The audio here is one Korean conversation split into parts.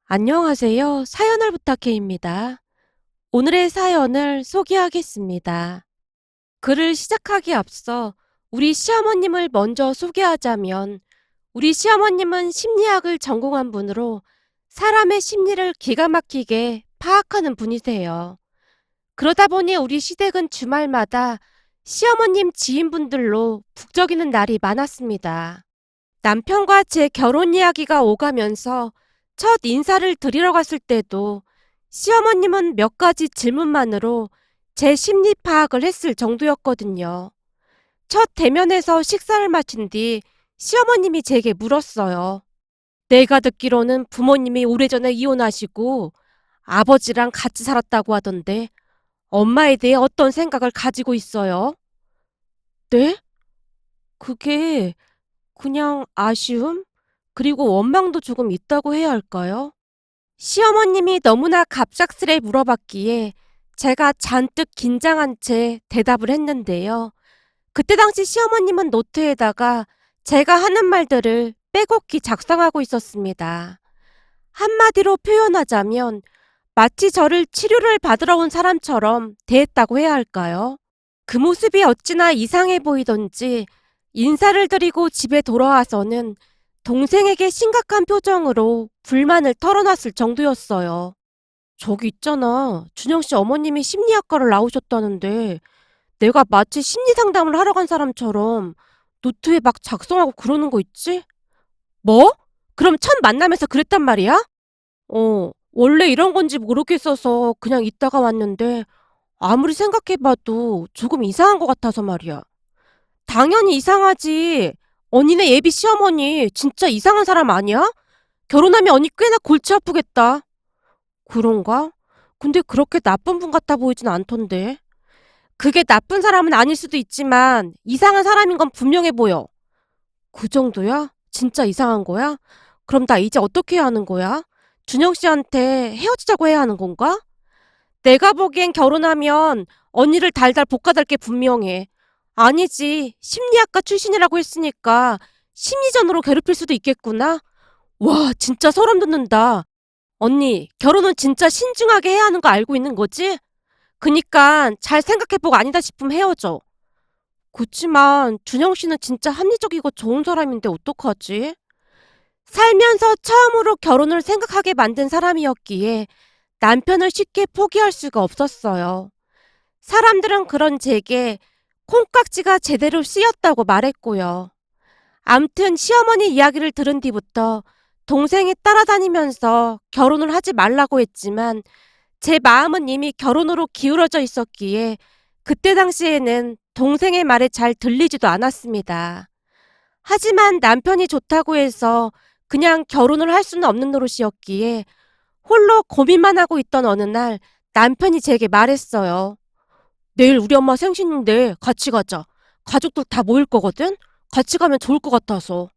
안녕하세요. 사연을 부탁해입니다. 오늘의 사연을 소개하겠습니다. 글을 시작하기에 앞서 우리 시어머님을 먼저 소개하자면 우리 시어머님은 심리학을 전공한 분으로 사람의 심리를 기가 막히게 파악하는 분이세요. 그러다 보니 우리 시댁은 주말마다 시어머님 지인분들로 북적이는 날이 많았습니다. 남편과 제 결혼 이야기가 오가면서 첫 인사를 드리러 갔을 때도 시어머님은 몇 가지 질문만으로 제 심리 파악을 했을 정도였거든요. 첫 대면에서 식사를 마친 뒤 시어머님이 제게 물었어요. 내가 듣기로는 부모님이 오래전에 이혼하시고 아버지랑 같이 살았다고 하던데 엄마에 대해 어떤 생각을 가지고 있어요? 네? 그게 그냥 아쉬움? 그리고 원망도 조금 있다고 해야 할까요? 시어머님이 너무나 갑작스레 물어봤기에 제가 잔뜩 긴장한 채 대답을 했는데요. 그때 당시 시어머님은 노트에다가 제가 하는 말들을 빼곡히 작성하고 있었습니다. 한마디로 표현하자면 마치 저를 치료를 받으러 온 사람처럼 대했다고 해야 할까요? 그 모습이 어찌나 이상해 보이던지 인사를 드리고 집에 돌아와서는 동생에게 심각한 표정으로 불만을 털어놨을 정도였어요. 저기 있잖아. 준영 씨 어머님이 심리학과를 나오셨다는데 내가 마치 심리 상담을 하러 간 사람처럼 노트에 막 작성하고 그러는 거 있지? 뭐? 그럼 첫 만남에서 그랬단 말이야? 원래 이런 건지 모르겠어서 그냥 있다가 왔는데 아무리 생각해봐도 조금 이상한 것 같아서 말이야. 당연히 이상하지. 언니네 예비 시어머니 진짜 이상한 사람 아니야? 결혼하면 언니 꽤나 골치 아프겠다. 그런가? 근데 그렇게 나쁜 분 같아 보이진 않던데. 그게 나쁜 사람은 아닐 수도 있지만 이상한 사람인 건 분명해 보여. 그 정도야? 진짜 이상한 거야? 그럼 나 이제 어떻게 해야 하는 거야? 준영 씨한테 헤어지자고 해야 하는 건가? 내가 보기엔 결혼하면 언니를 달달 볶아달 게 분명해. 아니지. 심리학과 출신이라고 했으니까 심리전으로 괴롭힐 수도 있겠구나. 와, 진짜 소름 돋는다. 언니, 결혼은 진짜 신중하게 해야 하는 거 알고 있는 거지? 그니까 잘 생각해보고 아니다 싶으면 헤어져. 그치만 준영 씨는 진짜 합리적이고 좋은 사람인데 어떡하지? 살면서 처음으로 결혼을 생각하게 만든 사람이었기에 남편을 쉽게 포기할 수가 없었어요. 사람들은 그런 제게 콩깍지가 제대로 씌었다고 말했고요. 암튼 시어머니 이야기를 들은 뒤부터 동생이 따라다니면서 결혼을 하지 말라고 했지만 제 마음은 이미 결혼으로 기울어져 있었기에 그때 당시에는 동생의 말에 잘 들리지도 않았습니다. 하지만 남편이 좋다고 해서 그냥 결혼을 할 수는 없는 노릇이었기에 홀로 고민만 하고 있던 어느 날 남편이 제게 말했어요. 내일 우리 엄마 생신인데 같이 가자. 가족들 다 모일 거거든? 같이 가면 좋을 것 같아서.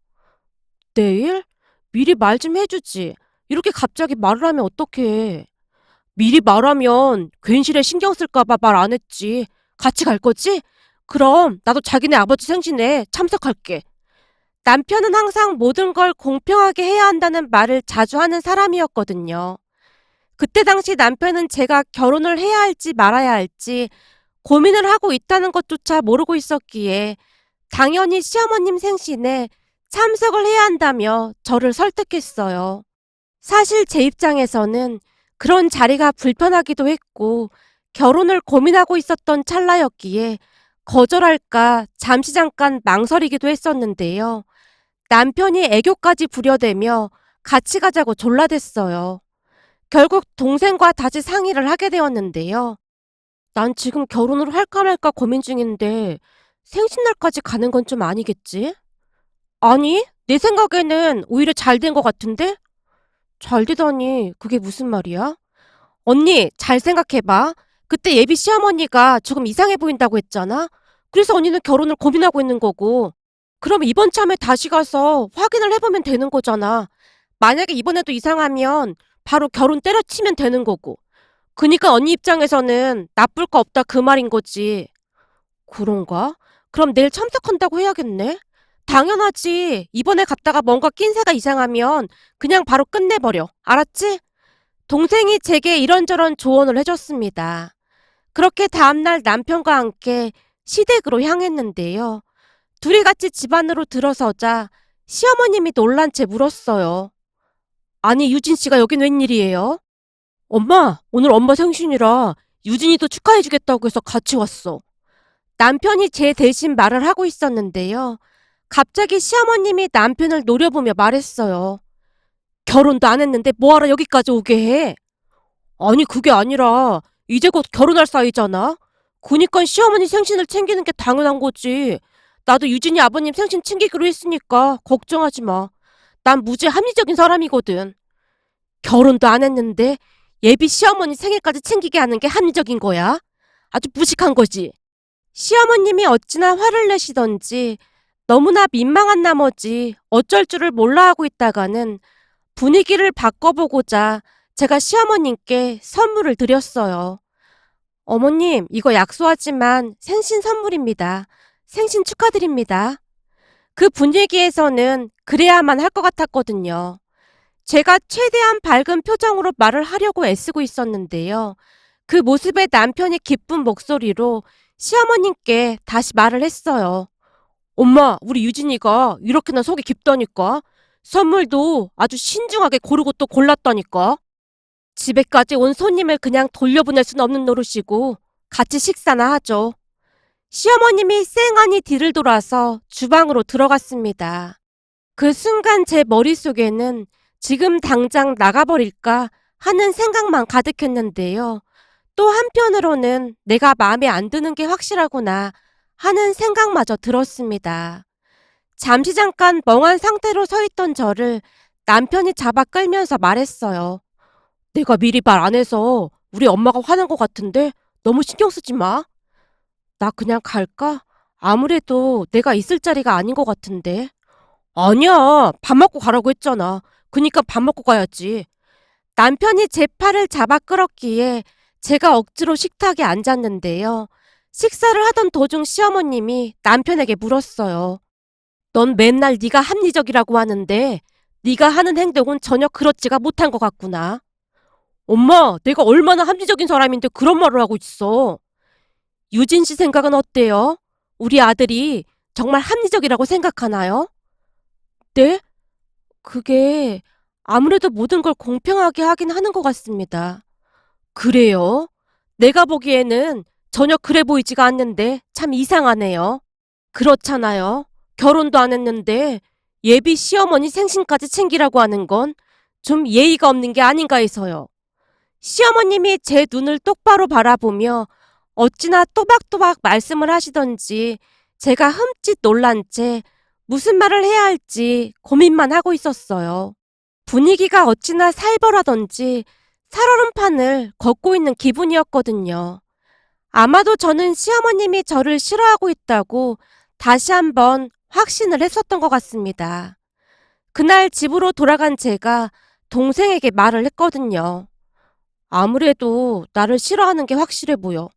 내일? 미리 말 좀 해주지. 이렇게 갑자기 말을 하면 어떡해. 미리 말하면 괜시레 신경 쓸까봐 말 안 했지. 같이 갈 거지? 그럼 나도 자기네 아버지 생신에 참석할게. 남편은 항상 모든 걸 공평하게 해야 한다는 말을 자주 하는 사람이었거든요. 그때 당시 남편은 제가 결혼을 해야 할지 말아야 할지 고민을 하고 있다는 것조차 모르고 있었기에 당연히 시어머님 생신에 참석을 해야 한다며 저를 설득했어요. 사실 제 입장에서는 그런 자리가 불편하기도 했고 결혼을 고민하고 있었던 찰나였기에 거절할까 잠시 잠깐 망설이기도 했었는데요. 남편이 애교까지 부려대며 같이 가자고 졸라댔어요. 결국 동생과 다시 상의를 하게 되었는데요. 난 지금 결혼을 할까 말까 고민 중인데 생신날까지 가는 건 좀 아니겠지? 아니, 내 생각에는 오히려 잘 된 것 같은데? 잘 되다니 그게 무슨 말이야? 언니, 잘 생각해봐. 그때 예비 시어머니가 조금 이상해 보인다고 했잖아? 그래서 언니는 결혼을 고민하고 있는 거고. 그럼 이번 참에 다시 가서 확인을 해보면 되는 거잖아. 만약에 이번에도 이상하면 바로 결혼 때려치면 되는 거고. 그니까 언니 입장에서는 나쁠 거 없다 그 말인 거지. 그런가? 그럼 내일 참석한다고 해야겠네? 당연하지. 이번에 갔다가 뭔가 낀새가 이상하면 그냥 바로 끝내버려. 알았지? 동생이 제게 이런저런 조언을 해줬습니다. 그렇게 다음날 남편과 함께 시댁으로 향했는데요. 둘이 같이 집 안으로 들어서자 시어머님이 놀란 채 물었어요. 아니, 유진 씨가 여긴 웬일이에요? 엄마, 오늘 엄마 생신이라 유진이도 축하해주겠다고 해서 같이 왔어. 남편이 제 대신 말을 하고 있었는데요. 갑자기 시어머님이 남편을 노려보며 말했어요. 결혼도 안 했는데 뭐하러 여기까지 오게 해? 아니, 그게 아니라 이제 곧 결혼할 사이잖아. 그니까 시어머니 생신을 챙기는 게 당연한 거지. 나도 유진이 아버님 생신 챙기기로 했으니까 걱정하지 마. 난 무지 합리적인 사람이거든. 결혼도 안 했는데 예비 시어머니 생일까지 챙기게 하는 게 합리적인 거야? 아주 무식한 거지. 시어머님이 어찌나 화를 내시던지 너무나 민망한 나머지 어쩔 줄을 몰라 하고 있다가는 분위기를 바꿔보고자 제가 시어머님께 선물을 드렸어요. 어머님, 이거 약소하지만 생신 선물입니다. 생신 축하드립니다. 그 분위기에서는 그래야만 할 것 같았거든요. 제가 최대한 밝은 표정으로 말을 하려고 애쓰고 있었는데요. 그 모습에 남편이 기쁜 목소리로 시어머님께 다시 말을 했어요. 엄마, 우리 유진이가 이렇게나 속이 깊다니까. 선물도 아주 신중하게 고르고 또 골랐다니까. 집에까지 온 손님을 그냥 돌려보낼 순 없는 노릇이고 같이 식사나 하죠. 시어머님이 쌩하니 뒤를 돌아서 주방으로 들어갔습니다. 그 순간 제 머릿속에는 지금 당장 나가버릴까 하는 생각만 가득했는데요. 또 한편으로는 내가 마음에 안 드는 게 확실하구나 하는 생각마저 들었습니다. 잠시 잠깐 멍한 상태로 서 있던 저를 남편이 잡아 끌면서 말했어요. 내가 미리 말 안 해서 우리 엄마가 화난 것 같은데 너무 신경 쓰지 마. 나 그냥 갈까? 아무래도 내가 있을 자리가 아닌 것 같은데. 아니야, 밥 먹고 가라고 했잖아. 그니까 밥 먹고 가야지. 남편이 제 팔을 잡아 끌었기에 제가 억지로 식탁에 앉았는데요. 식사를 하던 도중 시어머님이 남편에게 물었어요. 넌 맨날 네가 합리적이라고 하는데 네가 하는 행동은 전혀 그렇지가 못한 것 같구나. 엄마, 내가 얼마나 합리적인 사람인데 그런 말을 하고 있어. 유진 씨 생각은 어때요? 우리 아들이 정말 합리적이라고 생각하나요? 네? 그게 아무래도 모든 걸 공평하게 하긴 하는 것 같습니다. 그래요? 내가 보기에는 전혀 그래 보이지가 않는데 참 이상하네요. 그렇잖아요. 결혼도 안 했는데 예비 시어머니 생신까지 챙기라고 하는 건 좀 예의가 없는 게 아닌가 해서요. 시어머님이 제 눈을 똑바로 바라보며 어찌나 또박또박 말씀을 하시던지 제가 흠칫 놀란 채 무슨 말을 해야 할지 고민만 하고 있었어요. 분위기가 어찌나 살벌하던지 살얼음판을 걷고 있는 기분이었거든요. 아마도 저는 시어머님이 저를 싫어하고 있다고 다시 한번 확신을 했었던 것 같습니다. 그날 집으로 돌아간 제가 동생에게 말을 했거든요. 아무래도 나를 싫어하는 게 확실해 보여.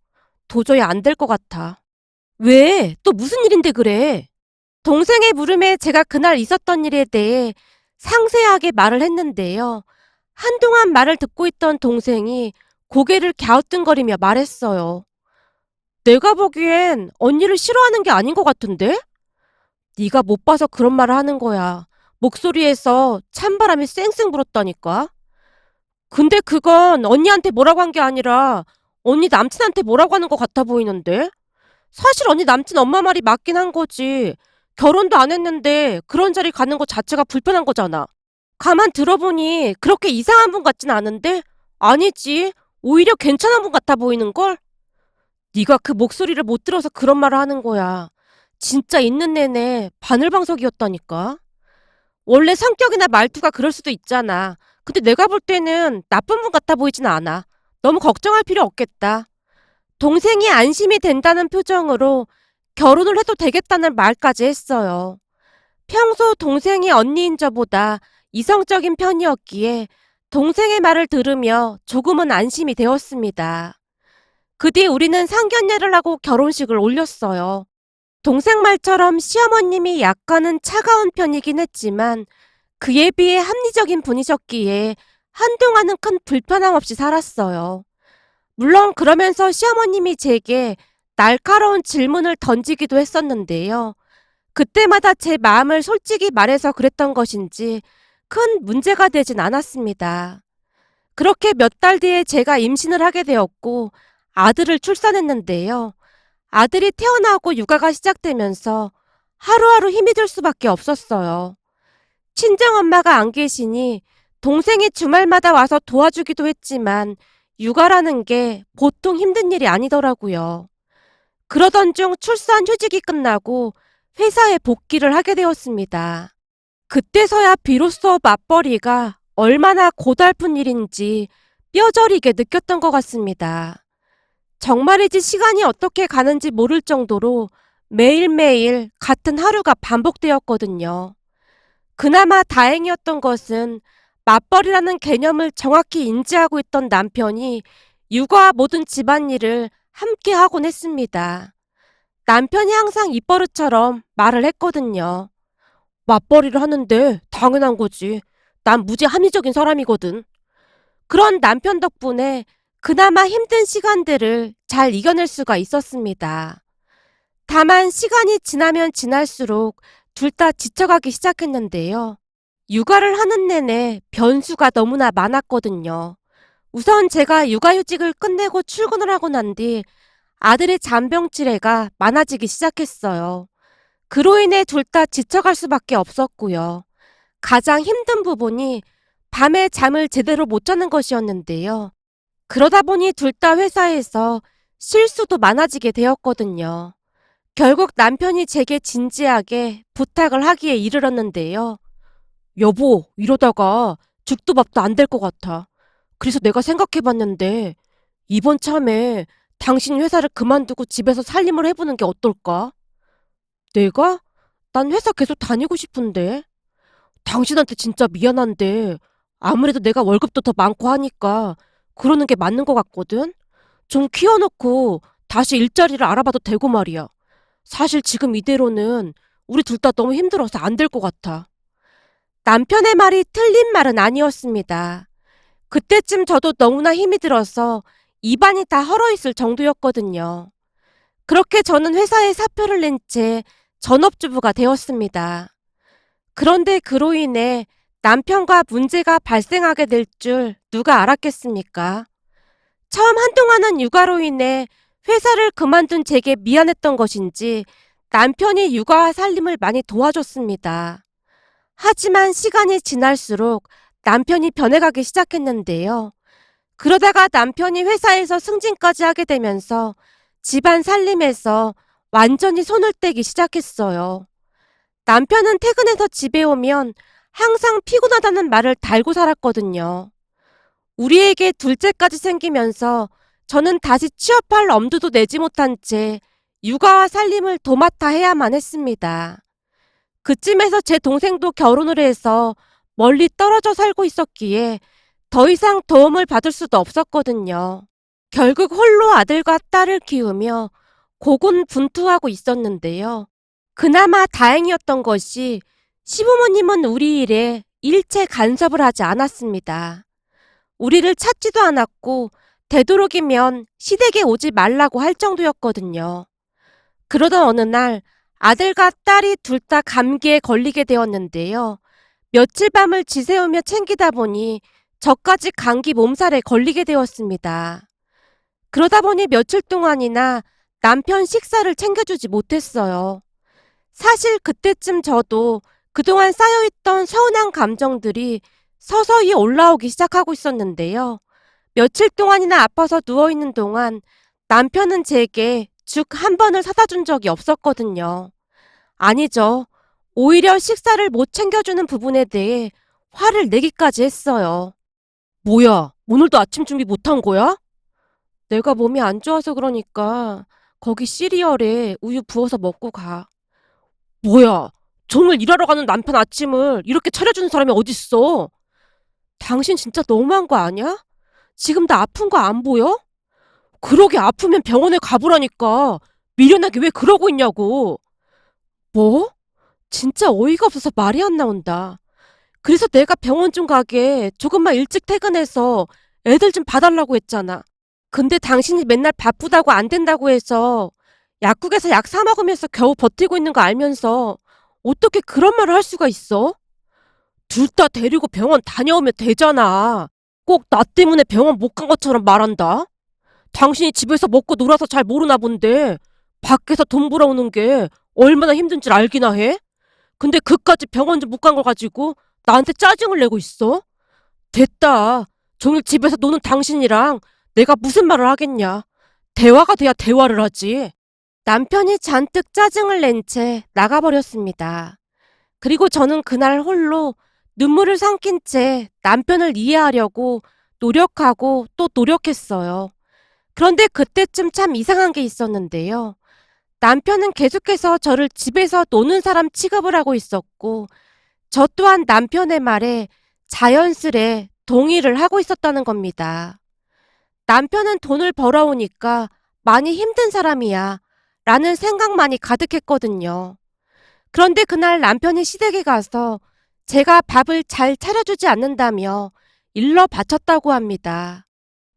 도저히 안 될 것 같아. 왜? 또 무슨 일인데 그래? 동생의 물음에 제가 그날 있었던 일에 대해 상세하게 말을 했는데요. 한동안 말을 듣고 있던 동생이 고개를 갸우뚱거리며 말했어요. 내가 보기엔 언니를 싫어하는 게 아닌 것 같은데? 네가 못 봐서 그런 말을 하는 거야. 목소리에서 찬바람이 쌩쌩 불었다니까. 근데 그건 언니한테 뭐라고 한 게 아니라 언니 남친한테 뭐라고 하는 것 같아 보이는데? 사실 언니 남친 엄마 말이 맞긴 한 거지. 결혼도 안 했는데 그런 자리 가는 것 자체가 불편한 거잖아. 가만 들어보니 그렇게 이상한 분 같진 않은데? 아니지. 오히려 괜찮은 분 같아 보이는걸? 네가 그 목소리를 못 들어서 그런 말을 하는 거야. 진짜 있는 내내 바늘방석이었다니까. 원래 성격이나 말투가 그럴 수도 있잖아. 근데 내가 볼 때는 나쁜 분 같아 보이진 않아. 너무 걱정할 필요 없겠다. 동생이 안심이 된다는 표정으로 결혼을 해도 되겠다는 말까지 했어요. 평소 동생이 언니인 저보다 이성적인 편이었기에 동생의 말을 들으며 조금은 안심이 되었습니다. 그 뒤 우리는 상견례를 하고 결혼식을 올렸어요. 동생 말처럼 시어머님이 약간은 차가운 편이긴 했지만 그에 비해 합리적인 분이셨기에 한동안은 큰 불편함 없이 살았어요. 물론 그러면서 시어머님이 제게 날카로운 질문을 던지기도 했었는데요. 그때마다 제 마음을 솔직히 말해서 그랬던 것인지 큰 문제가 되진 않았습니다. 그렇게 몇 달 뒤에 제가 임신을 하게 되었고 아들을 출산했는데요. 아들이 태어나고 육아가 시작되면서 하루하루 힘이 들 수밖에 없었어요. 친정엄마가 안 계시니 동생이 주말마다 와서 도와주기도 했지만 육아라는 게 보통 힘든 일이 아니더라고요. 그러던 중 출산 휴직이 끝나고 회사에 복귀를 하게 되었습니다. 그때서야 비로소 맞벌이가 얼마나 고달픈 일인지 뼈저리게 느꼈던 것 같습니다. 정말이지 시간이 어떻게 가는지 모를 정도로 매일매일 같은 하루가 반복되었거든요. 그나마 다행이었던 것은 맞벌이라는 개념을 정확히 인지하고 있던 남편이 육아와 모든 집안일을 함께 하곤 했습니다. 남편이 항상 입버릇처럼 말을 했거든요. 맞벌이를 하는데 당연한 거지. 난 무지 합리적인 사람이거든. 그런 남편 덕분에 그나마 힘든 시간들을 잘 이겨낼 수가 있었습니다. 다만 시간이 지나면 지날수록 둘 다 지쳐가기 시작했는데요. 육아를 하는 내내 변수가 너무나 많았거든요. 우선 제가 육아휴직을 끝내고 출근을 하고 난 뒤 아들의 잔병치레가 많아지기 시작했어요. 그로 인해 둘 다 지쳐갈 수밖에 없었고요. 가장 힘든 부분이 밤에 잠을 제대로 못 자는 것이었는데요. 그러다 보니 둘 다 회사에서 실수도 많아지게 되었거든요. 결국 남편이 제게 진지하게 부탁을 하기에 이르렀는데요. 여보, 이러다가 죽도 밥도 안 될 것 같아. 그래서 내가 생각해봤는데 이번 참에 당신 회사를 그만두고 집에서 살림을 해보는 게 어떨까? 내가? 난 회사 계속 다니고 싶은데. 당신한테 진짜 미안한데 아무래도 내가 월급도 더 많고 하니까 그러는 게 맞는 것 같거든? 좀 키워놓고 다시 일자리를 알아봐도 되고 말이야. 사실 지금 이대로는 우리 둘 다 너무 힘들어서 안 될 것 같아. 남편의 말이 틀린 말은 아니었습니다. 그때쯤 저도 너무나 힘이 들어서 입안이 다 헐어있을 정도였거든요. 그렇게 저는 회사에 사표를 낸 채 전업주부가 되었습니다. 그런데 그로 인해 남편과 문제가 발생하게 될 줄 누가 알았겠습니까? 처음 한동안은 육아로 인해 회사를 그만둔 제게 미안했던 것인지 남편이 육아와 살림을 많이 도와줬습니다. 하지만 시간이 지날수록 남편이 변해가기 시작했는데요. 그러다가 남편이 회사에서 승진까지 하게 되면서 집안 살림에서 완전히 손을 떼기 시작했어요. 남편은 퇴근해서 집에 오면 항상 피곤하다는 말을 달고 살았거든요. 우리에게 둘째까지 생기면서 저는 다시 취업할 엄두도 내지 못한 채 육아와 살림을 도맡아 해야만 했습니다. 그쯤에서 제 동생도 결혼을 해서 멀리 떨어져 살고 있었기에 더 이상 도움을 받을 수도 없었거든요. 결국 홀로 아들과 딸을 키우며 고군분투하고 있었는데요. 그나마 다행이었던 것이 시부모님은 우리 일에 일체 간섭을 하지 않았습니다. 우리를 찾지도 않았고 되도록이면 시댁에 오지 말라고 할 정도였거든요. 그러던 어느 날 아들과 딸이 둘 다 감기에 걸리게 되었는데요. 며칠 밤을 지새우며 챙기다 보니 저까지 감기 몸살에 걸리게 되었습니다. 그러다 보니 며칠 동안이나 남편 식사를 챙겨주지 못했어요. 사실 그때쯤 저도 그동안 쌓여있던 서운한 감정들이 서서히 올라오기 시작하고 있었는데요. 며칠 동안이나 아파서 누워있는 동안 남편은 제게 죽 한 번을 사다 준 적이 없었거든요. 아니죠. 오히려 식사를 못 챙겨주는 부분에 대해 화를 내기까지 했어요. 뭐야, 오늘도 아침 준비 못한 거야? 내가 몸이 안 좋아서 그러니까 거기 시리얼에 우유 부어서 먹고 가. 뭐야, 정말 일하러 가는 남편 아침을 이렇게 차려주는 사람이 어딨어? 당신 진짜 너무한 거 아니야? 지금 나 아픈 거 안 보여? 그러게 아프면 병원에 가보라니까. 미련하게 왜 그러고 있냐고. 뭐? 진짜 어이가 없어서 말이 안 나온다. 그래서 내가 병원 좀 가게 조금만 일찍 퇴근해서 애들 좀 봐달라고 했잖아. 근데 당신이 맨날 바쁘다고 안 된다고 해서 약국에서 약 사 먹으면서 겨우 버티고 있는 거 알면서 어떻게 그런 말을 할 수가 있어? 둘 다 데리고 병원 다녀오면 되잖아. 꼭 나 때문에 병원 못 간 것처럼 말한다. 당신이 집에서 먹고 놀아서 잘 모르나 본데 밖에서 돈 벌어오는 게 얼마나 힘든 줄 알기나 해? 근데 그까지 병원 좀 못 간 걸 가지고 나한테 짜증을 내고 있어? 됐다. 종일 집에서 노는 당신이랑 내가 무슨 말을 하겠냐. 대화가 돼야 대화를 하지. 남편이 잔뜩 짜증을 낸 채 나가버렸습니다. 그리고 저는 그날 홀로 눈물을 삼킨 채 남편을 이해하려고 노력하고 또 노력했어요. 그런데 그때쯤 참 이상한 게 있었는데요. 남편은 계속해서 저를 집에서 노는 사람 취급을 하고 있었고, 저 또한 남편의 말에 자연스레 동의를 하고 있었다는 겁니다. 남편은 돈을 벌어오니까 많이 힘든 사람이야 라는 생각만이 가득했거든요. 그런데 그날 남편이 시댁에 가서 제가 밥을 잘 차려주지 않는다며 일러 바쳤다고 합니다.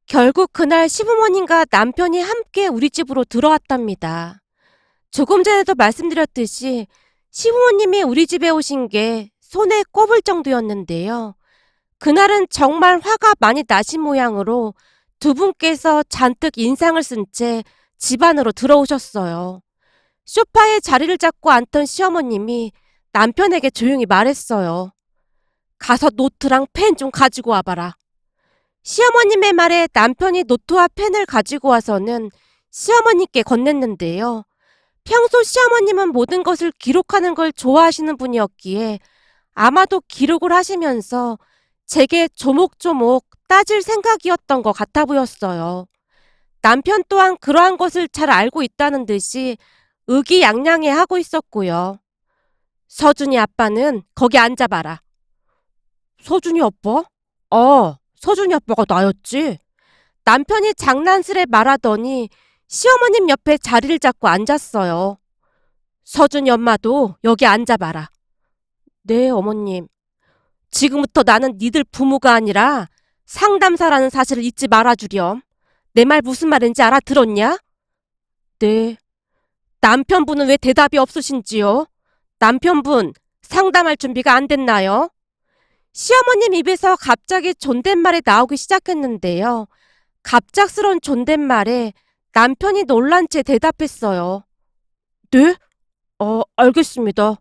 결국 그날 시부모님과 남편이 함께 우리 집으로 들어왔답니다. 조금 전에도 말씀드렸듯이 시부모님이 우리 집에 오신 게 손에 꼽을 정도였는데요. 그날은 정말 화가 많이 나신 모양으로 두 분께서 잔뜩 인상을 쓴 채 집 안으로 들어오셨어요. 소파에 자리를 잡고 앉던 시어머님이 남편에게 조용히 말했어요. 가서 노트랑 펜 좀 가지고 와봐라. 시어머님의 말에 남편이 노트와 펜을 가지고 와서는 시어머님께 건넸는데요. 평소 시어머님은 모든 것을 기록하는 걸 좋아하시는 분이었기에 아마도 기록을 하시면서 제게 조목조목 따질 생각이었던 것 같아 보였어요. 남편 또한 그러한 것을 잘 알고 있다는 듯이 의기양양해 하고 있었고요. 서준이 아빠는 거기 앉아봐라. 서준이 아빠? 서준이 아빠가 나였지. 남편이 장난스레 말하더니 시어머님 옆에 자리를 잡고 앉았어요. 서준이 엄마도 여기 앉아봐라. 네, 어머님. 지금부터 나는 니들 부모가 아니라 상담사라는 사실을 잊지 말아주렴. 내 말 무슨 말인지 알아들었냐? 네. 남편분은 왜 대답이 없으신지요? 남편분, 상담할 준비가 안 됐나요? 시어머님 입에서 갑자기 존댓말이 나오기 시작했는데요. 갑작스런 존댓말에 남편이 놀란 채 대답했어요. 네? 알겠습니다.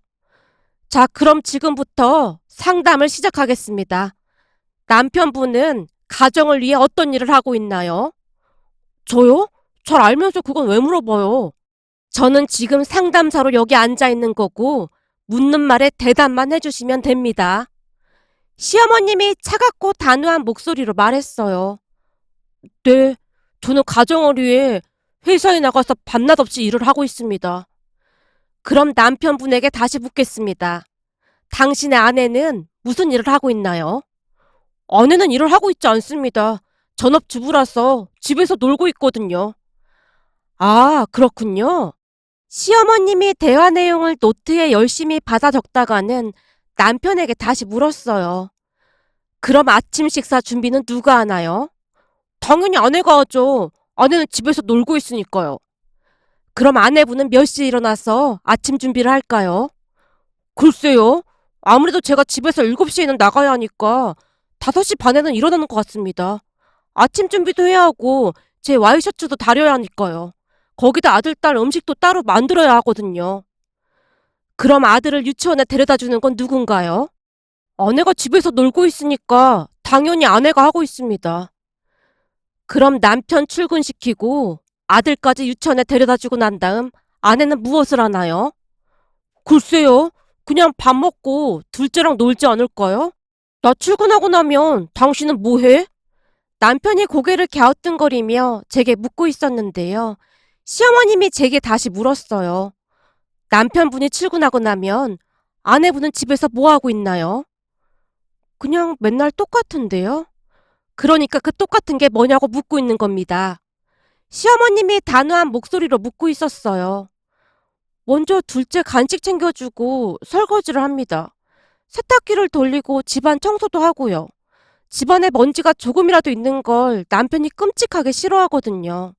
자, 그럼 지금부터 상담을 시작하겠습니다. 남편분은 가정을 위해 어떤 일을 하고 있나요? 저요? 잘 알면서 그건 왜 물어봐요? 저는 지금 상담사로 여기 앉아 있는 거고 묻는 말에 대답만 해주시면 됩니다. 시어머님이 차갑고 단호한 목소리로 말했어요. 네, 저는 가정을 위해 회사에 나가서 밤낮 없이 일을 하고 있습니다. 그럼 남편분에게 다시 묻겠습니다. 당신의 아내는 무슨 일을 하고 있나요? 아내는 일을 하고 있지 않습니다. 전업주부라서 집에서 놀고 있거든요. 아, 그렇군요. 시어머님이 대화 내용을 노트에 열심히 받아 적다가는 남편에게 다시 물었어요. 그럼 아침 식사 준비는 누가 하나요? 당연히 아내가 하죠. 아내는 집에서 놀고 있으니까요. 그럼 아내분은 몇 시에 일어나서 아침 준비를 할까요? 글쎄요. 아무래도 제가 집에서 7시에는 나가야 하니까 5시 반에는 일어나는 것 같습니다. 아침 준비도 해야 하고 제 와이셔츠도 다려야 하니까요. 거기다 아들, 딸 음식도 따로 만들어야 하거든요. 그럼 아들을 유치원에 데려다 주는 건 누군가요? 아내가 집에서 놀고 있으니까 당연히 아내가 하고 있습니다. 그럼 남편 출근시키고 아들까지 유치원에 데려다 주고 난 다음 아내는 무엇을 하나요? 글쎄요. 그냥 밥 먹고 둘째랑 놀지 않을까요? 나 출근하고 나면 당신은 뭐 해? 남편이 고개를 갸우뚱거리며 제게 묻고 있었는데요. 시어머님이 제게 다시 물었어요. 남편분이 출근하고 나면 아내분은 집에서 뭐 하고 있나요? 그냥 맨날 똑같은데요. 그러니까 그 똑같은 게 뭐냐고 묻고 있는 겁니다. 시어머님이 단호한 목소리로 묻고 있었어요. 먼저 둘째 간식 챙겨주고 설거지를 합니다. 세탁기를 돌리고 집안 청소도 하고요. 집안에 먼지가 조금이라도 있는 걸 남편이 끔찍하게 싫어하거든요.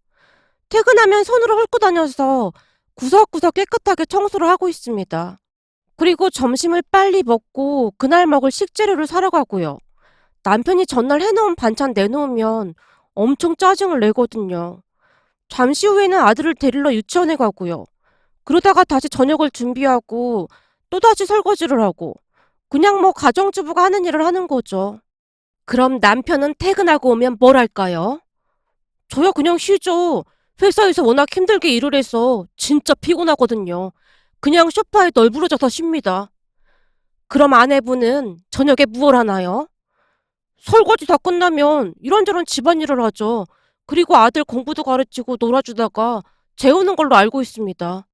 퇴근하면 손으로 훑고 다녀서 구석구석 깨끗하게 청소를 하고 있습니다. 그리고 점심을 빨리 먹고 그날 먹을 식재료를 사러 가고요. 남편이 전날 해놓은 반찬 내놓으면 엄청 짜증을 내거든요. 잠시 후에는 아들을 데리러 유치원에 가고요. 그러다가 다시 저녁을 준비하고 또다시 설거지를 하고 그냥 뭐 가정주부가 하는 일을 하는 거죠. 그럼 남편은 퇴근하고 오면 뭘 할까요? 저야 그냥 쉬죠. 회사에서 워낙 힘들게 일을 해서 진짜 피곤하거든요. 그냥 소파에 널브러져서 쉽니다. 그럼 아내분은 저녁에 무얼 하나요? 설거지 다 끝나면 이런저런 집안일을 하죠. 그리고 아들 공부도 가르치고 놀아주다가 재우는 걸로 알고 있습니다.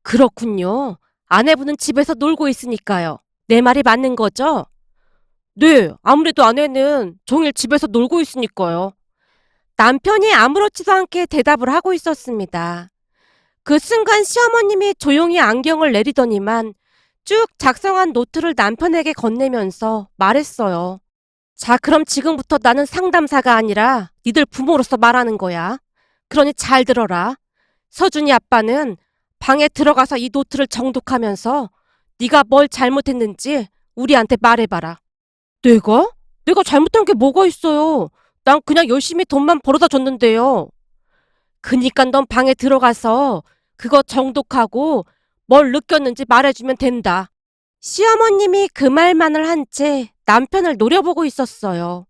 그렇군요. 아내분은 집에서 놀고 있으니까요. 내 말이 맞는 거죠? 네, 아무래도 아내는 종일 집에서 놀고 있으니까요. 남편이 아무렇지도 않게 대답을 하고 있었습니다. 그 순간 시어머님이 조용히 안경을 내리더니만 쭉 작성한 노트를 남편에게 건네면서 말했어요. 자, 그럼 지금부터 나는 상담사가 아니라 니들 부모로서 말하는 거야. 그러니 잘 들어라. 서준이 아빠는 방에 들어가서 이 노트를 정독하면서 네가 뭘 잘못했는지 우리한테 말해봐라. 내가? 내가 잘못한 게 뭐가 있어요? 난 그냥 열심히 돈만 벌어다 줬는데요. 그니까 넌 방에 들어가서 그거 정독하고 뭘 느꼈는지 말해주면 된다. 시어머님이 그 말만을 한 채 남편을 노려보고 있었어요.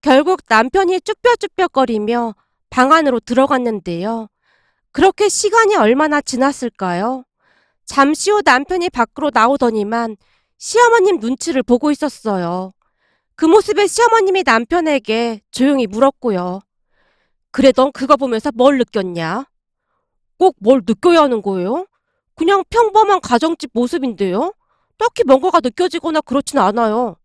결국 남편이 쭈뼛쭈뼛거리며 방 안으로 들어갔는데요. 그렇게 시간이 얼마나 지났을까요? 잠시 후 남편이 밖으로 나오더니만 시어머님 눈치를 보고 있었어요. 그 모습에 시어머님이 남편에게 조용히 물었고요. 그래, 넌 그거 보면서 뭘 느꼈냐? 꼭 뭘 느껴야 하는 거예요? 그냥 평범한 가정집 모습인데요? 딱히 뭔가가 느껴지거나 그렇진 않아요.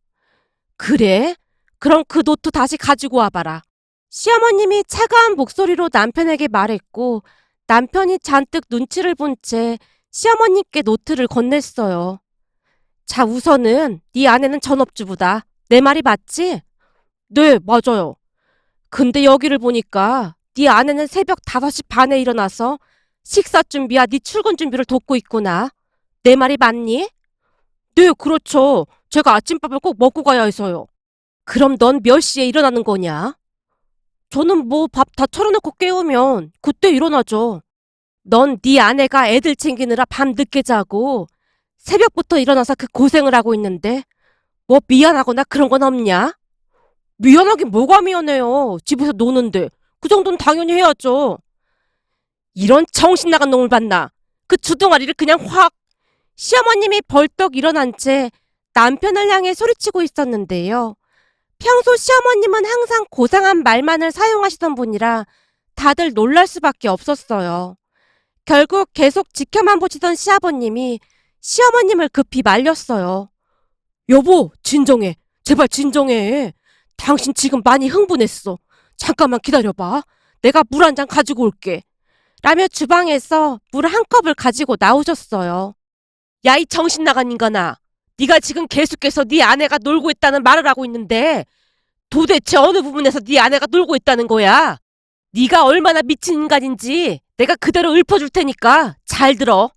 그래? 그럼 그 노트 다시 가지고 와봐라. 시어머님이 차가운 목소리로 남편에게 말했고 남편이 잔뜩 눈치를 본 채 시어머님께 노트를 건넸어요. 자, 우선은 네 아내는 전업주부다. 내 말이 맞지? 네, 맞아요. 근데 여기를 보니까 네 아내는 새벽 5시 반에 일어나서 식사 준비와 네 출근 준비를 돕고 있구나. 내 말이 맞니? 네, 그렇죠. 제가 아침밥을 꼭 먹고 가야 해서요. 그럼 넌 몇 시에 일어나는 거냐? 저는 뭐 밥 다 차려놓고 깨우면 그때 일어나죠. 넌 네 아내가 애들 챙기느라 밤 늦게 자고 새벽부터 일어나서 그 고생을 하고 있는데 뭐 미안하거나 그런 건 없냐? 미안하긴 뭐가 미안해요. 집에서 노는데. 그 정도는 당연히 해야죠. 이런 정신 나간 놈을 봤나? 그 주둥아리를 그냥 확. 시어머님이 벌떡 일어난 채 남편을 향해 소리치고 있었는데요. 평소 시어머님은 항상 고상한 말만을 사용하시던 분이라 다들 놀랄 수밖에 없었어요. 결국 계속 지켜만 보시던 시아버님이 시어머님을 급히 말렸어요. 여보, 진정해. 제발 진정해. 당신 지금 많이 흥분했어. 잠깐만 기다려봐. 내가 물 한 잔 가지고 올게. 라며 주방에서 물 한 컵을 가지고 나오셨어요. 야, 이 정신 나간 인간아. 네가 지금 계속해서 네 아내가 놀고 있다는 말을 하고 있는데 도대체 어느 부분에서 네 아내가 놀고 있다는 거야? 네가 얼마나 미친 인간인지 내가 그대로 읊어줄 테니까 잘 들어.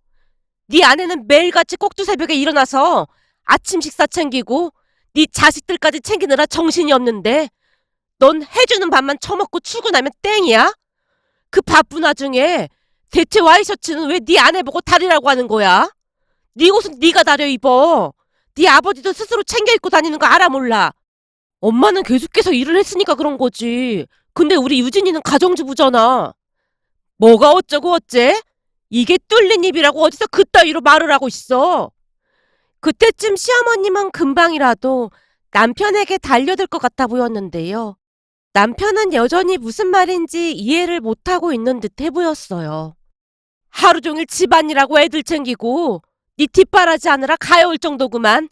네 아내는 매일같이 꼭두새벽에 일어나서 아침 식사 챙기고 네 자식들까지 챙기느라 정신이 없는데 넌 해주는 밥만 처먹고 출근하면 땡이야? 그 바쁜 와중에 대체 와이셔츠는 왜 네 아내 보고 다리라고 하는 거야? 네 옷은 네가 다려 입어. 네 아버지도 스스로 챙겨 입고 다니는 거 알아 몰라? 엄마는 계속해서 일을 했으니까 그런 거지. 근데 우리 유진이는 가정주부잖아. 뭐가 어쩌고 어째? 이게 뚫린 입이라고 어디서 그따위로 말을 하고 있어. 그때쯤 시어머님은 금방이라도 남편에게 달려들 것 같아 보였는데요. 남편은 여전히 무슨 말인지 이해를 못하고 있는 듯해 보였어요. 하루 종일 집안일하고 애들 챙기고 네 뒷바라지 하느라 가여울 정도구만.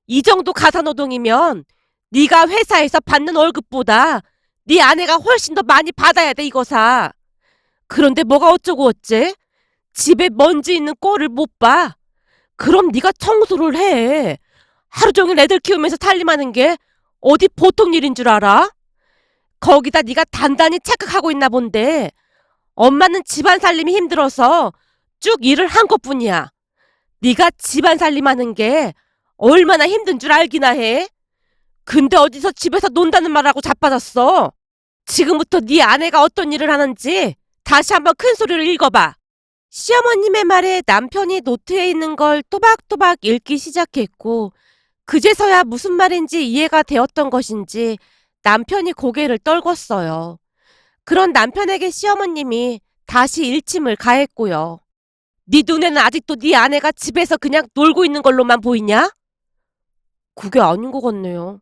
이 정도 가사노동이면 네가 회사에서 받는 월급보다 네 아내가 훨씬 더 많이 받아야 돼 이거사. 그런데 뭐가 어쩌고 어째? 집에 먼지 있는 꼴을 못 봐. 그럼 네가 청소를 해. 하루 종일 애들 키우면서 살림하는 게 어디 보통 일인 줄 알아? 거기다 네가 단단히 착각하고 있나 본데 엄마는 집안 살림이 힘들어서 쭉 일을 한 것뿐이야. 네가 집안 살림하는 게 얼마나 힘든 줄 알기나 해? 근데 어디서 집에서 논다는 말하고 자빠졌어? 지금부터 네 아내가 어떤 일을 하는지 다시 한번 큰 소리를 읽어봐. 시어머님의 말에 남편이 노트에 있는 걸 또박또박 읽기 시작했고 그제서야 무슨 말인지 이해가 되었던 것인지 남편이 고개를 떨궜어요. 그런 남편에게 시어머님이 다시 일침을 가했고요. 네 눈에는 아직도 네 아내가 집에서 그냥 놀고 있는 걸로만 보이냐? 그게 아닌 것 같네요.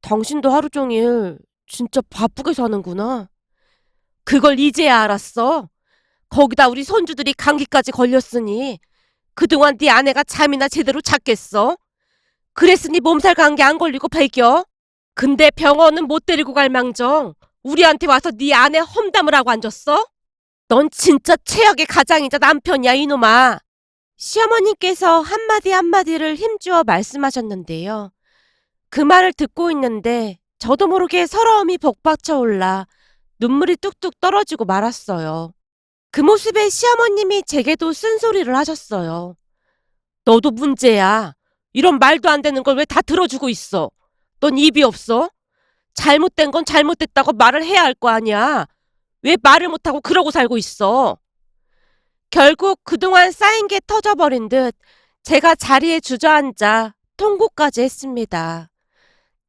당신도 하루 종일 진짜 바쁘게 사는구나. 그걸 이제야 알았어. 거기다 우리 손주들이 감기까지 걸렸으니 그동안 네 아내가 잠이나 제대로 잤겠어? 그랬으니 몸살 감기 안 걸리고 배겨. 근데 병원은 못 데리고 갈 망정 우리한테 와서 네 아내 험담을 하고 앉았어? 넌 진짜 최악의 가장이자 남편이야 이놈아. 시어머님께서 한마디 한마디를 힘주어 말씀하셨는데요. 그 말을 듣고 있는데 저도 모르게 서러움이 복받쳐 올라 눈물이 뚝뚝 떨어지고 말았어요. 그 모습에 시어머님이 제게도 쓴소리를 하셨어요. 너도 문제야. 이런 말도 안 되는 걸 왜 다 들어주고 있어? 넌 입이 없어? 잘못된 건 잘못됐다고 말을 해야 할 거 아니야. 왜 말을 못하고 그러고 살고 있어? 결국 그동안 쌓인 게 터져버린 듯 제가 자리에 주저앉아 통곡까지 했습니다.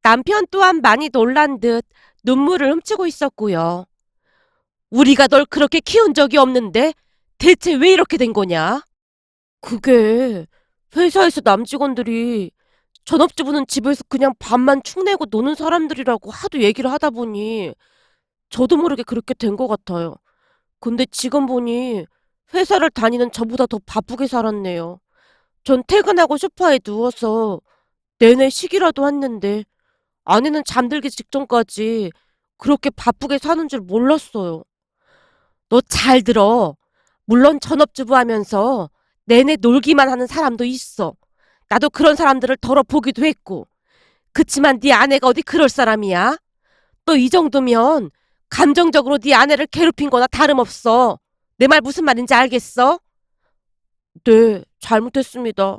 남편 또한 많이 놀란 듯 눈물을 훔치고 있었고요. 우리가 널 그렇게 키운 적이 없는데 대체 왜 이렇게 된 거냐? 그게 회사에서 남직원들이 전업주부는 집에서 그냥 밥만 축내고 노는 사람들이라고 하도 얘기를 하다 보니 저도 모르게 그렇게 된 것 같아요. 근데 지금 보니 회사를 다니는 저보다 더 바쁘게 살았네요. 전 퇴근하고 소파에 누워서 내내 쉬기라도 했는데 아내는 잠들기 직전까지 그렇게 바쁘게 사는 줄 몰랐어요. 너 잘 들어. 물론 전업주부 하면서 내내 놀기만 하는 사람도 있어. 나도 그런 사람들을 덜어보기도 했고. 그치만 네 아내가 어디 그럴 사람이야? 너 이 정도면 감정적으로 네 아내를 괴롭힌 거나 다름없어. 내 말 무슨 말인지 알겠어? 네, 잘못했습니다.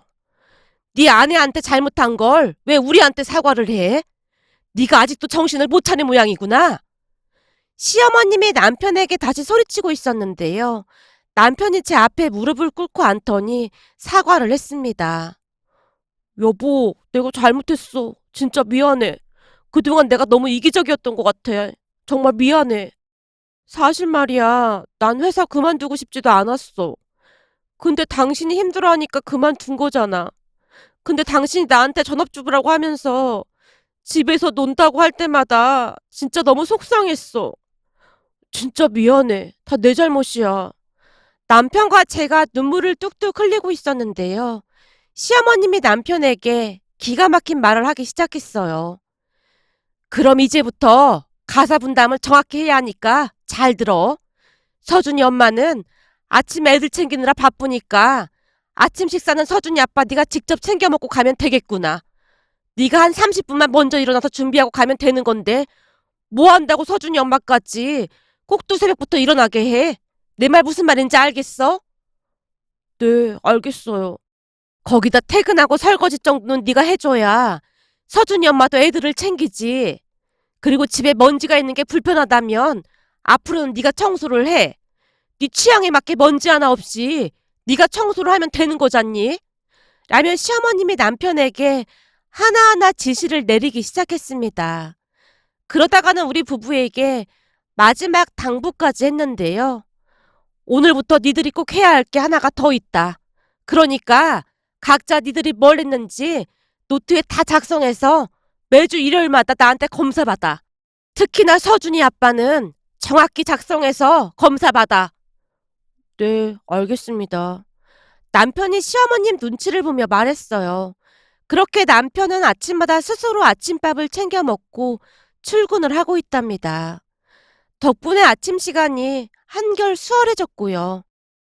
네 아내한테 잘못한 걸 왜 우리한테 사과를 해? 네가 아직도 정신을 못 차린 모양이구나. 시어머님이 남편에게 다시 소리치고 있었는데요. 남편이 제 앞에 무릎을 꿇고 앉더니 사과를 했습니다. 여보, 내가 잘못했어. 진짜 미안해. 그동안 내가 너무 이기적이었던 것 같아. 정말 미안해. 사실 말이야, 난 회사 그만두고 싶지도 않았어. 근데 당신이 힘들어하니까 그만둔 거잖아. 근데 당신이 나한테 전업주부라고 하면서 집에서 논다고 할 때마다 진짜 너무 속상했어. 진짜 미안해. 다 내 잘못이야. 남편과 제가 눈물을 뚝뚝 흘리고 있었는데요. 시어머님이 남편에게 기가 막힌 말을 하기 시작했어요. 그럼 이제부터 가사 분담을 정확히 해야 하니까 잘 들어. 서준이 엄마는 아침 애들 챙기느라 바쁘니까 아침 식사는 서준이 아빠 네가 직접 챙겨 먹고 가면 되겠구나. 네가 한 30분만 먼저 일어나서 준비하고 가면 되는 건데 뭐 한다고 서준이 엄마까지 꼭두 새벽부터 일어나게 해. 내 말 무슨 말인지 알겠어? 네, 알겠어요. 거기다 퇴근하고 설거지 정도는 네가 해줘야 서준이 엄마도 애들을 챙기지. 그리고 집에 먼지가 있는 게 불편하다면 앞으로는 네가 청소를 해. 네 취향에 맞게 먼지 하나 없이 네가 청소를 하면 되는 거잖니? 라며 시어머님이 남편에게 하나하나 지시를 내리기 시작했습니다. 그러다가는 우리 부부에게 마지막 당부까지 했는데요. 오늘부터 니들이 꼭 해야 할 게 하나가 더 있다. 그러니까 각자 니들이 뭘 했는지 노트에 다 작성해서 매주 일요일마다 나한테 검사받아. 특히나 서준이 아빠는 정확히 작성해서 검사받아. 네, 알겠습니다. 남편이 시어머님 눈치를 보며 말했어요. 그렇게 남편은 아침마다 스스로 아침밥을 챙겨 먹고 출근을 하고 있답니다. 덕분에 아침 시간이 한결 수월해졌고요.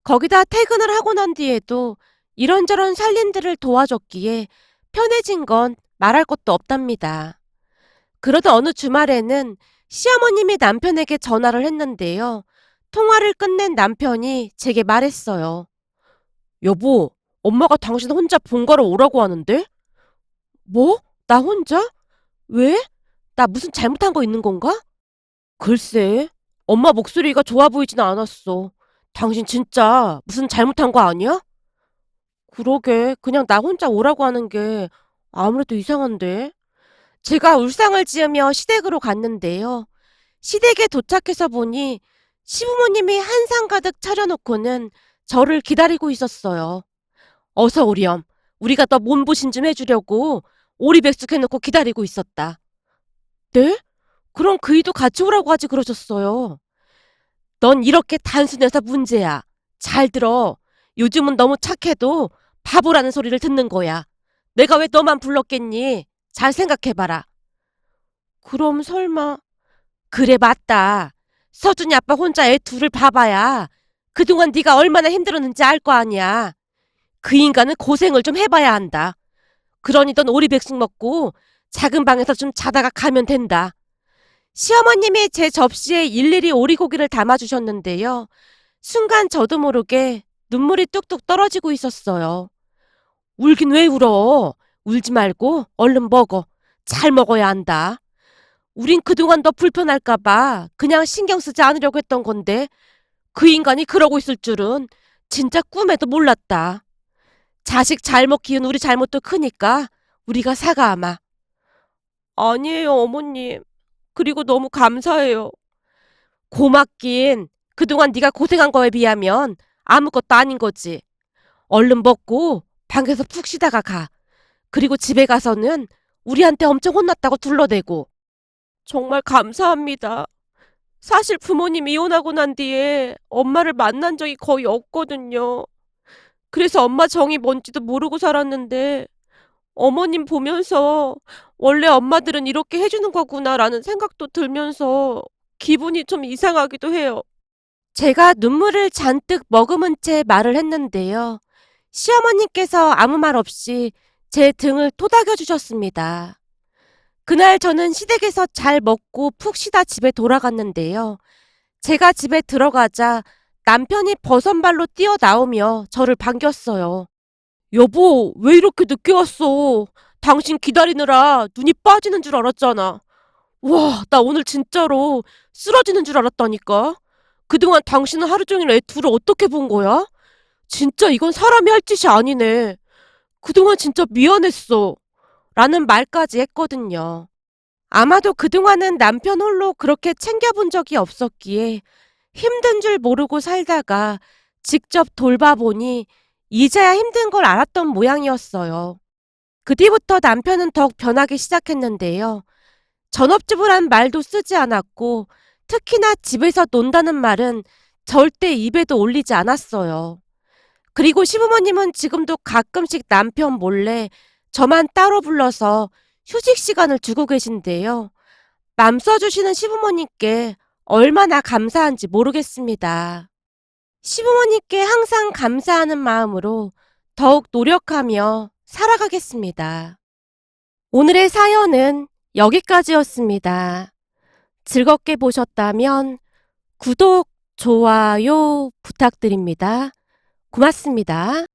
거기다 퇴근을 하고 난 뒤에도 이런저런 살림들을 도와줬기에 편해진 건 말할 것도 없답니다. 그러던 어느 주말에는 시어머님이 남편에게 전화를 했는데요. 통화를 끝낸 남편이 제게 말했어요. 여보, 엄마가 당신 혼자 본가로 오라고 하는데? 뭐? 나 혼자? 왜? 나 무슨 잘못한 거 있는 건가? 글쎄, 엄마 목소리가 좋아 보이진 않았어. 당신 진짜 무슨 잘못한 거 아니야? 그러게, 그냥 나 혼자 오라고 하는 게 아무래도 이상한데. 제가 울상을 지으며 시댁으로 갔는데요. 시댁에 도착해서 보니 시부모님이 한상 가득 차려놓고는 저를 기다리고 있었어요. 어서 오렴. 우리가 너 몸보신 좀 해주려고 오리백숙 해놓고 기다리고 있었다. 네? 그럼 그이도 같이 오라고 하지 그러셨어요. 넌 이렇게 단순해서 문제야. 잘 들어. 요즘은 너무 착해도 바보라는 소리를 듣는 거야. 내가 왜 너만 불렀겠니? 잘 생각해봐라. 그럼 설마. 그래 맞다. 서준이 아빠 혼자 애 둘을 봐봐야 그동안 네가 얼마나 힘들었는지 알 거 아니야. 그 인간은 고생을 좀 해봐야 한다. 그러니 넌 오리백숙 먹고 작은 방에서 좀 자다가 가면 된다. 시어머님이 제 접시에 일일이 오리고기를 담아주셨는데요. 순간 저도 모르게 눈물이 뚝뚝 떨어지고 있었어요. 울긴 왜 울어? 울지 말고 얼른 먹어. 잘 먹어야 한다. 우린 그동안 너 불편할까봐 그냥 신경 쓰지 않으려고 했던 건데 그 인간이 그러고 있을 줄은 진짜 꿈에도 몰랐다. 자식 잘못 키운 우리 잘못도 크니까 우리가 사과하마. 아니에요, 어머님. 그리고 너무 감사해요. 고맙긴. 그동안 네가 고생한 거에 비하면 아무것도 아닌 거지. 얼른 먹고 방에서 푹 쉬다가 가. 그리고 집에 가서는 우리한테 엄청 혼났다고 둘러대고. 정말 감사합니다. 사실 부모님 이혼하고 난 뒤에 엄마를 만난 적이 거의 없거든요. 그래서 엄마 정이 뭔지도 모르고 살았는데 어머님 보면서 원래 엄마들은 이렇게 해주는 거구나라는 생각도 들면서 기분이 좀 이상하기도 해요. 제가 눈물을 잔뜩 머금은 채 말을 했는데요. 시어머님께서 아무 말 없이 제 등을 토닥여 주셨습니다. 그날 저는 시댁에서 잘 먹고 푹 쉬다 집에 돌아갔는데요. 제가 집에 들어가자 남편이 버선발로 뛰어나오며 저를 반겼어요. 여보, 왜 이렇게 늦게 왔어? 당신 기다리느라 눈이 빠지는 줄 알았잖아. 와, 나 오늘 진짜로 쓰러지는 줄 알았다니까. 그동안 당신은 하루 종일 애 둘을 어떻게 본 거야? 진짜 이건 사람이 할 짓이 아니네. 그동안 진짜 미안했어. 라는 말까지 했거든요. 아마도 그동안은 남편 홀로 그렇게 챙겨본 적이 없었기에 힘든 줄 모르고 살다가 직접 돌봐보니 이제야 힘든 걸 알았던 모양이었어요. 그 뒤부터 남편은 더욱 변하기 시작했는데요. 전업주부란 말도 쓰지 않았고 특히나 집에서 논다는 말은 절대 입에도 올리지 않았어요. 그리고 시부모님은 지금도 가끔씩 남편 몰래 저만 따로 불러서 휴식 시간을 주고 계신데요. 맘 써주시는 시부모님께 얼마나 감사한지 모르겠습니다. 시부모님께 항상 감사하는 마음으로 더욱 노력하며 살아가겠습니다. 오늘의 사연은 여기까지였습니다. 즐겁게 보셨다면 구독, 좋아요 부탁드립니다. 고맙습니다.